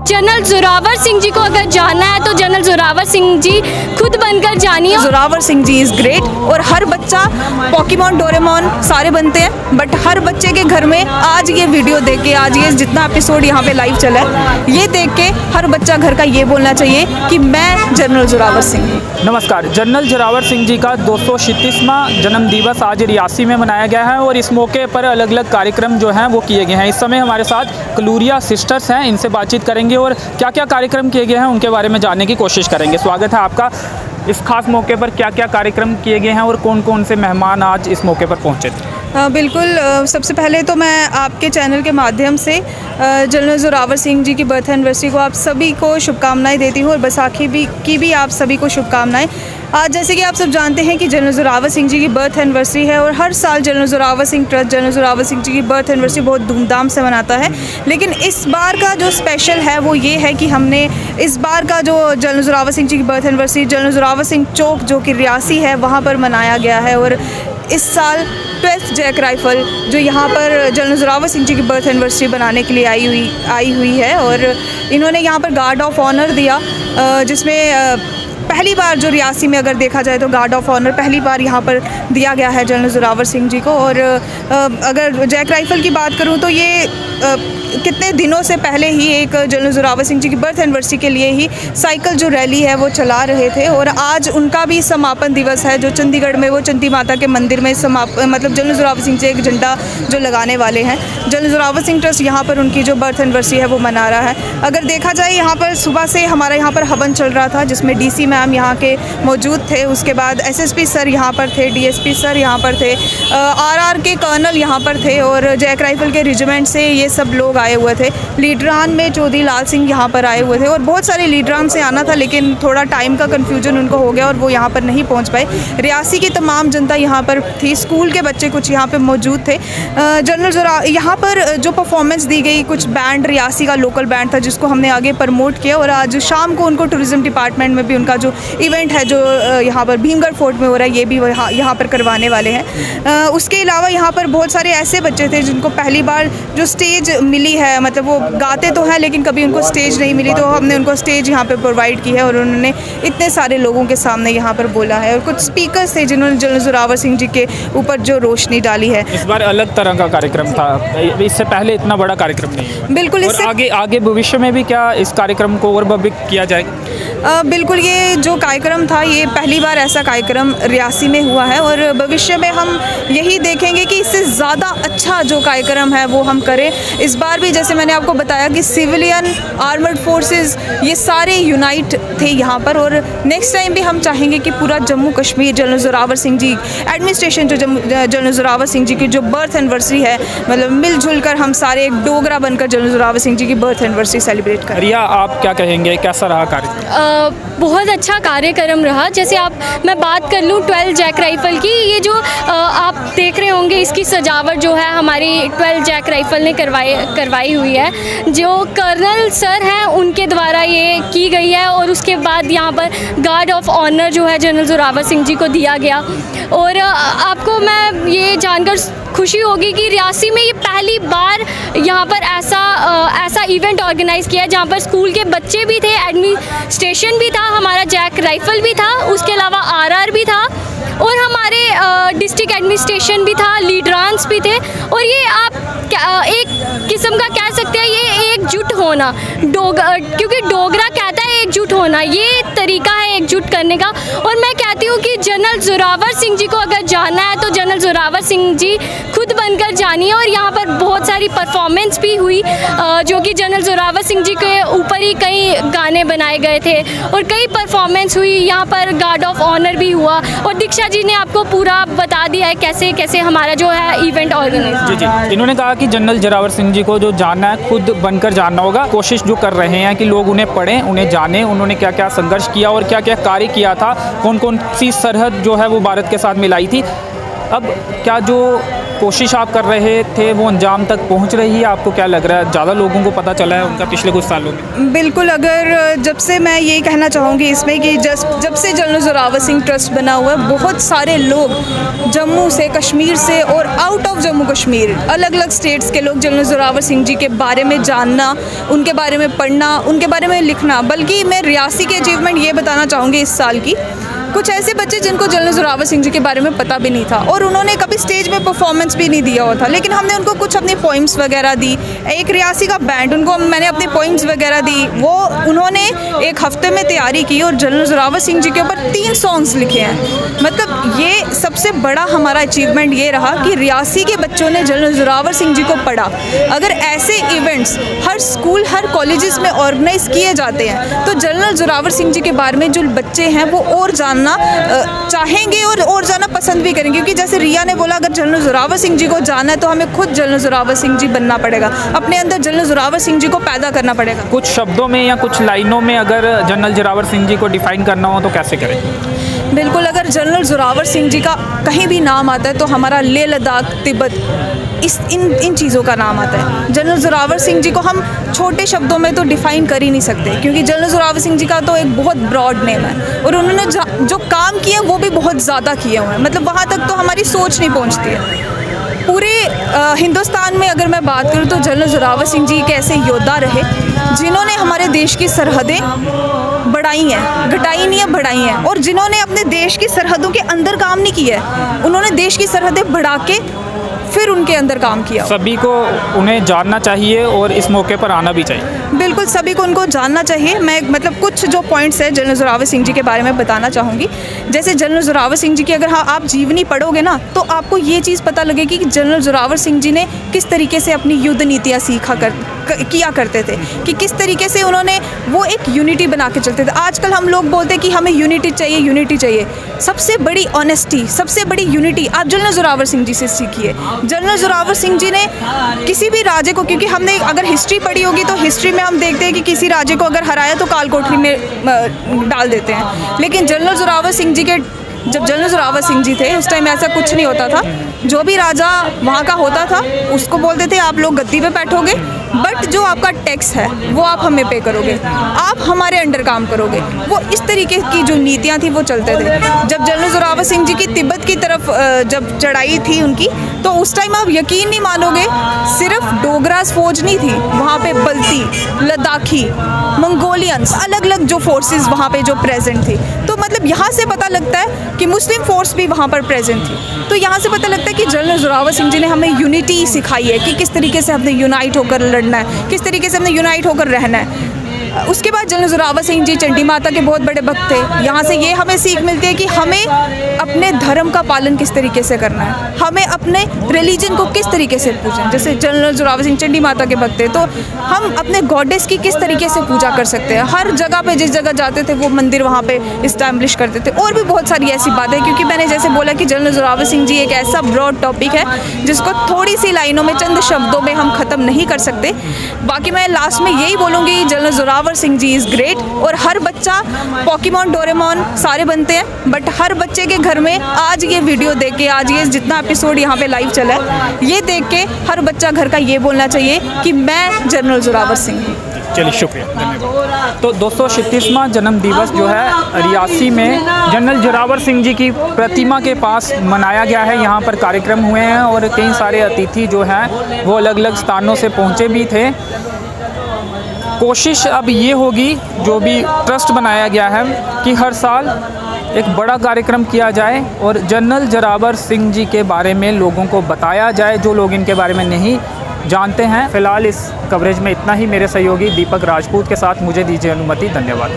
General Zorawar Singh जी को अगर जानना है तो जनरल जोरावर सिंह जी खुद बनकर जानिए। Zorawar Singh ji is great. और हर बच्चा पोकेमॉन डोरेमोन सारे बनते हैं, बट हर बच्चे के घर में आज ये वीडियो देख के, आज ये जितना एपिसोड यहाँ पे लाइव चला है, ये देख के हर बच्चा घर का ये बोलना चाहिए कि मैं जनरल जोरावर सिंह हूँ। नमस्कार। जनरल जोरावर सिंह जी का 236वां जन्म दिवस आज रियासी में मनाया गया है और इस मौके पर अलग अलग कार्यक्रम जो हैं वो किए गए हैं। इस समय हमारे साथ कलूरिया सिस्टर्स हैं, इनसे बातचीत करेंगे और क्या क्या कार्यक्रम किए गए हैं उनके बारे में जानने की कोशिश करेंगे। स्वागत है आपका। इस खास मौके पर क्या क्या कार्यक्रम किए गए हैं और कौन कौन से मेहमान आज इस मौके पर पहुँचे थे? बिल्कुल। सबसे पहले तो मैं आपके चैनल के माध्यम से जनरल जोरावर सिंह जी की बर्थ एनिवर्सरी को आप सभी को शुभकामनाएं देती हूँ और बैसाखी की भी आप सभी को शुभकामनाएं। आज जैसे कि आप सब जानते हैं कि जनरल जोरावर सिंह जी की बर्थ एनिवर्सरी है और हर साल general Zorawar Singh trust general Zorawar Singh ji की बर्थ एनिवर्सरी बहुत धूमधाम से मनाता है। लेकिन इस बार का जो स्पेशल है वो ये है कि हमने इस बार का जो जनरल जोरावर सिंह जी की birth anniversary general Zorawar Singh Chowk जो कि रियासी है वहाँ पर मनाया गया है। और इस साल 12th जैक राइफल जो यहाँ पर जनरल जोरावर सिंह जी की बर्थ एनिवर्सरी बनाने के लिए आई हुई है और इन्होंने यहाँ पर गार्ड ऑफ ऑनर दिया, जिसमें पहली बार जो रियासी में अगर देखा जाए तो गार्ड ऑफ ऑनर पहली बार यहाँ पर दिया गया है जनरल जोरावर सिंह जी को। और अगर जैक राइफल की बात करूँ तो ये कितने दिनों से पहले ही एक जनरल जोरावर सिंह जी की बर्थ एनिवर्सरी के लिए ही साइकिल जो रैली है वो चला रहे थे और आज उनका भी समापन दिवस है जो चंडीगढ़ में वो चंडी माता के मंदिर में मतलब जनरल जोरावर सिंह जी एक झंडा जो लगाने वाले हैं। जनरल जोरावर सिंह ट्रस्ट यहाँ पर उनकी जो बर्थ एनिवर्सरी है वो मना रहा है। अगर देखा जाए यहाँ पर सुबह से हमारा यहाँ पर हवन चल रहा था जिसमें DC मैम यहाँ के मौजूद थे, उसके बाद SSP सर यहाँ पर थे, DSP सर यहाँ पर थे, RR के कर्नल यहाँ पर थे और जैक राइफल के रेजिमेंट से ये सब लोग आए हुए थे। लीडरान में चौधरी लाल सिंह यहाँ पर आए हुए थे और बहुत सारे लीडरान से आना था लेकिन थोड़ा टाइम का कन्फ्यूजन उनको हो गया और वो यहाँ पर नहीं पहुँच पाए। रियासी की तमाम जनता यहाँ पर थी, स्कूल के बच्चे कुछ यहाँ पर मौजूद थे। यहाँ पर जो परफॉर्मेंस दी गई, कुछ बैंड रियासी का लोकल बैंड था जिसको हमने आगे प्रमोट किया और आज शाम को उनको टूरिज़्म डिपार्टमेंट में भी उनका जो इवेंट है जो यहाँ पर भीमगढ़ फोर्ट में हो रहा है ये भी यहाँ पर करवाने वाले हैं। उसके अलावा यहाँ पर बहुत सारे ऐसे बच्चे थे जिनको पहली बार जो स्टेज मिली है, मतलब वो गाते तो हैं लेकिन कभी उनको स्टेज नहीं मिली, तो हमने उनको स्टेज यहाँ पर प्रोवाइड की है और उन्होंने इतने सारे लोगों के सामने यहाँ पर बोला है। और कुछ स्पीकर्स थे जिन्होंने जनरल जोरावर सिंह जी के ऊपर जो रोशनी डाली है। इस बार अलग तरह का कार्यक्रम था, इससे पहले इतना बड़ा कार्यक्रम नहीं। बिल्कुल। इससे आगे भविष्य में भी क्या इस कार्यक्रम को और भव्य किया जाएगा? बिल्कुल। ये जो कार्यक्रम था ये पहली बार ऐसा कार्यक्रम रियासी में हुआ है और भविष्य में हम यही देखेंगे कि इससे ज़्यादा अच्छा जो कार्यक्रम है वो हम करें। इस बार भी जैसे मैंने आपको बताया कि सिविलियन आर्मर्ड फोर्सेस ये सारे यूनाइट थे यहाँ पर और नेक्स्ट टाइम भी हम चाहेंगे कि पूरा जम्मू कश्मीर जनरल जोरावर सिंह जी एडमिनिस्ट्रेशन जो जनरल जोरावर सिंह जी की जो बर्थ एनिवर्सरी है, मतलब मिलजुल कर हम सारे एक डोगरा बनकर जनरल जोरावर सिंह जी की बर्थ एनिवर्सरी सेलिब्रेट करें। रिया, आप क्या कहेंगे, कैसा रहा कार्यक्रम? बहुत अच्छा कार्यक्रम रहा। जैसे मैं बात कर लूँ 12 जैक राइफल की, ये जो आप देख रहे होंगे इसकी सजावट जो है हमारी 12 जैक राइफल ने करवाई हुई है, जो कर्नल सर हैं उनके द्वारा ये की गई है और उसके बाद यहाँ पर गार्ड ऑफ ऑनर जो है जनरल जोरावर सिंह जी को दिया गया। और आपको मैं ये जानकर खुशी होगी कि रियासी में ये पहली बार यहाँ पर ऐसा इवेंट ऑर्गेनाइज़ किया है जहाँ पर स्कूल के बच्चे भी थे, एडमिनिस्ट्रेशन भी था, हमारा जैक राइफल भी था, उसके अलावा RR भी था और हमारे डिस्ट्रिक्ट एडमिनिस्ट्रेशन भी था, लीडरान्स भी थे। और ये आप एक किस्म का कह सकते हैं ये एकजुट होना, क्योंकि डोगरा कहता है एकजुट होना, ये तरीका है एकजुट करने का। और मैं कहती हूँ कि जनरल जोरावर सिंह जी को अगर जानना है तो जनरल जोरावर सिंह जी खुद बनकर जानिए। और यहाँ पर बहुत सारी परफॉर्मेंस भी हुई जो कि जनरल जोरावर सिंह जी के ऊपर ही कई गाने बनाए गए थे और कई परफॉर्मेंस हुई। यहाँ पर गार्ड ऑफ ऑनर भी हुआ और दीक्षा जी ने आपको पूरा बता दिया है कैसे कैसे हमारा जो है इवेंट ऑर्गेनाइज। जी। इन्होंने कहा कि जनरल जोरावर सिंह जी को जो जानना है खुद बनकर जानना होगा। कोशिश जो कर रहे हैं कि लोग उन्हें पढ़ें, उन्हें जानें, उन्होंने क्या क्या संघर्ष किया और क्या क्या कार्य किया था, कौन कौन सी सरहद जो है वो भारत के साथ मिलाई थी। अब क्या जो कोशिश आप कर रहे थे वो अंजाम तक पहुंच रही है? आपको क्या लग रहा है, ज़्यादा लोगों को पता चला है उनका पिछले कुछ सालों में? बिल्कुल, अगर जब से मैं यही कहना चाहूँगी इसमें कि जब से जनरल जोरावर सिंह ट्रस्ट बना हुआ है, बहुत सारे लोग जम्मू से, कश्मीर से और आउट ऑफ जम्मू कश्मीर अलग अलग स्टेट्स के लोग जनरल जोरावर सिंह जी के बारे में जानना, उनके बारे में पढ़ना, उनके बारे में लिखना। बल्कि मैं रियासी के अचीवमेंट ये बताना चाहूँगी इस साल की, कुछ ऐसे बच्चे जिनको जनरल जोरावर सिंह जी के बारे में पता भी नहीं था और उन्होंने कभी स्टेज पे परफॉर्मेंस भी नहीं दिया हुआ था, लेकिन हमने उनको कुछ अपनी पोइम्स वगैरह दी। एक रियासी का बैंड, उनको मैंने अपनी पोइम्स वगैरह दी, वो उन्होंने एक हफ्ते में तैयारी की और जनरल जोरावर सिंह जी के ऊपर 3 सॉन्ग्स लिखे हैं। मतलब ये सबसे बड़ा हमारा अचीवमेंट ये रहा कि रियासी के बच्चों ने जनरल जोरावर सिंह जी को पढ़ा। अगर ऐसे इवेंट्स हर स्कूल, हर कॉलेजेस में ऑर्गेनाइज किए जाते हैं तो जनरल जोरावर सिंह जी के बारे में जो बच्चे हैं वो और जानना चाहेंगे और जाना पसंद भी करेंगे। क्योंकि जैसे रिया ने बोला, अगर जनरल जोरावर सिंह जी को जानना है तो हमें खुद जनरल जोरावर सिंह जी बनना पड़ेगा, अपने अंदर जनरल जोरावर सिंह जी को पैदा करना पड़ेगा। कुछ शब्दों में या कुछ लाइनों में अगर जनरल जोरावर सिंह जी को डिफ़ाइन करना हो तो कैसे करें? बिल्कुल, अगर जनरल जोरावर सिंह जी का कहीं भी नाम आता है तो हमारा लेह लद्दाख, तिब्बत, इन चीज़ों का नाम आता है। जनरल जोरावर सिंह जी को हम छोटे शब्दों में तो डिफ़ाइन कर ही नहीं सकते, क्योंकि जनरल जोरावर सिंह जी का तो एक बहुत ब्रॉड नेम है और उन्होंने जो काम किए वो भी बहुत ज़्यादा किए हुए हैं। मतलब वहाँ तक तो हमारी सोच नहीं पहुँचती है। पूरे हिंदुस्तान में अगर मैं बात करूँ तो जनरल जोरावर सिंह जी एक ऐसे योद्धा रहे जिन्होंने हमारे देश की सरहदें बढ़ाई हैं, घटाई नहीं है, बढ़ाई हैं, और जिन्होंने अपने देश की सरहदों के अंदर काम नहीं किया है, उन्होंने देश की सरहदें बढ़ा के फिर उनके अंदर काम किया। सभी को उन्हें जानना चाहिए और इस मौके पर आना भी चाहिए। बिल्कुल, सभी को उनको जानना चाहिए। मैं मतलब कुछ जो पॉइंट्स हैं जनरल जोरावर सिंह जी के बारे में बताना चाहूँगी। जैसे जनरल जोरावर सिंह जी की अगर आप जीवनी पढ़ोगे ना तो आपको ये चीज़ पता लगेगी कि जनरल जोरावर सिंह जी ने किस तरीके से अपनी युद्ध नीतियाँ किया करते थे, कि किस तरीके से उन्होंने वो एक यूनिटी बना के चलते थे। आजकल हम लोग बोलते हैं कि हमें यूनिटी चाहिए, यूनिटी चाहिए। सबसे बड़ी ऑनेस्टी, सबसे बड़ी यूनिटी आप जनरल जोरावर सिंह जी से सीखिए। जनरल जोरावर सिंह जी ने किसी भी राजे को, क्योंकि हमने अगर हिस्ट्री पढ़ी होगी तो हिस्ट्री में हम देखते हैं कि किसी राजे को अगर हराया तो काल कोठरी में डाल देते हैं, लेकिन जनरल जोरावर सिंह जी के जब जनरल जोरावर सिंह जी थे उस टाइम ऐसा कुछ नहीं होता था। जो भी राजा वहाँ का होता था उसको बोलते थे आप लोग गद्दी पे बैठोगे, बट जो आपका टैक्स है वो आप हमें पे करोगे, आप हमारे अंडर काम करोगे। वो इस तरीके की जो नीतियाँ थी वो चलते थे। जब जनरल जोरावर सिंह जी की तिब्बत की तरफ जब चढ़ाई थी उनकी, तो उस टाइम आप यकीन नहीं मानोगे, सिर्फ डोगरास फौज नहीं थी वहाँ पे, बल्ती, लद्दाखी, मंगोलियंस, अलग अलग जो फोर्सेस वहाँ पे जो प्रेजेंट थी। तो मतलब यहाँ से पता लगता है कि मुस्लिम फोर्स भी वहाँ पर प्रेजेंट थी। तो यहाँ से पता लगता है कि जनरल जोरावर सिंह जी ने हमें यूनिटी सिखाई है कि किस तरीके से हमने यूनाइट होकर लड़ना है, किस तरीके से हमने यूनाइट होकर रहना है। उसके बाद जनरल जोरावर सिंह जी चंडी माता के बहुत बड़े भक्त थे। यहाँ से ये हमें सीख मिलती है कि हमें अपने धर्म का पालन किस तरीके से करना है, हमें अपने रिलीजन को किस तरीके से पूजें। जैसे जनरल जोरावर सिंह चंडी माता के भक्त थे तो हम अपने गॉडेस की किस तरीके से पूजा कर सकते हैं। हर जगह पे जिस जगह जाते थे वो मंदिर वहाँ पे इस्टेब्लिश करते थे। और भी बहुत सारी ऐसी बातें, क्योंकि मैंने जैसे बोला कि जनरल जोरावर सिंह जी एक ऐसा ब्रॉड टॉपिक है जिसको थोड़ी सी लाइनों में, चंद शब्दों में हम ख़त्म नहीं कर सकते। बाकी मैं लास्ट में यही बोलूँगी, general Zorawar Singh ji is great. और हर बच्चा पोकेमॉन, डोरेमॉन सारे बनते हैं, बट हर बच्चे के घर में आज ये वीडियो देख के, आज ये जितना एपिसोड यहाँ पे लाइव चला है, ये देख के हर बच्चा घर का ये बोलना चाहिए कि मैं जनरल जोरावर सिंह हूँ। चलिए, शुक्रिया, धन्यवाद। तो 236वां जन्म दिवस जो है रियासी में जनरल जोरावर सिंह जी की प्रतिमा के पास मनाया गया है। यहाँ पर कार्यक्रम हुए हैं और कई सारे अतिथि जो हैं वो अलग अलग स्थानों से पहुँचे भी थे। कोशिश अब ये होगी, जो भी ट्रस्ट बनाया गया है, कि हर साल एक बड़ा कार्यक्रम किया जाए और जनरल जोरावर सिंह जी के बारे में लोगों को बताया जाए, जो लोग इनके बारे में नहीं जानते हैं। फ़िलहाल इस कवरेज में इतना ही। मेरे सहयोगी दीपक राजपूत के साथ मुझे दीजिए अनुमति। धन्यवाद।